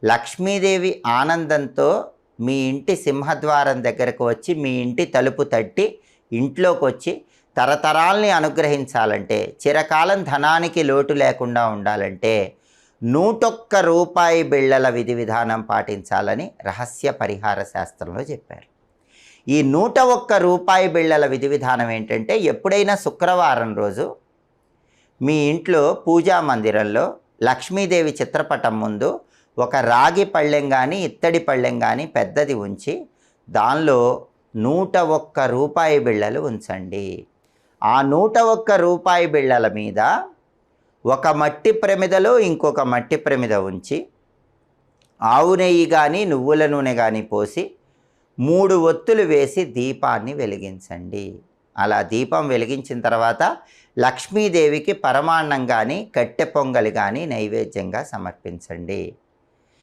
లక్ష్మీదేవి ఆనందంతో మీ ఇంటి సింహద్వారం దగ్గరకు వచ్చి మీ ఇంటి తలుపు తట్టి ఇంట్లోకి వచ్చి తరతరాల్ని అనుగ్రహించాలంటే, చిరకాలం ధనానికి లోటు లేకుండా ఉండాలంటే 101 రూపాయి బిళ్ళల విధి విధానం పాటించాలని రహస్య పరిహార శాస్త్రంలో చెప్పారు. ఈ 101 రూపాయి బిళ్ళల విధి విధానం ఏంటంటే, ఎప్పుడైనా శుక్రవారం రోజు మీ ఇంట్లో పూజా మందిరంలో లక్ష్మీదేవి చిత్రపటం ముందు ఒక రాగి పళ్ళెం కానీ ఇత్తడి పళ్ళెం కానీ పెద్దది ఉంచి దానిలో 101 రూపాయి బిళ్ళలు ఉంచండి. ఆ 101 రూపాయి బిళ్ళల మీద ఒక మట్టి ప్రమిదలో ఇంకొక మట్టి ప్రమిద ఉంచి ఆవు నెయ్యి కానీ నువ్వుల నూనె కానీ పోసి 3 ఒత్తులు వేసి దీపాన్ని వెలిగించండి. అలా దీపం వెలిగించిన తర్వాత లక్ష్మీదేవికి పరమాన్నం కానీ కట్టె పొంగలి కానీ నైవేద్యంగా సమర్పించండి.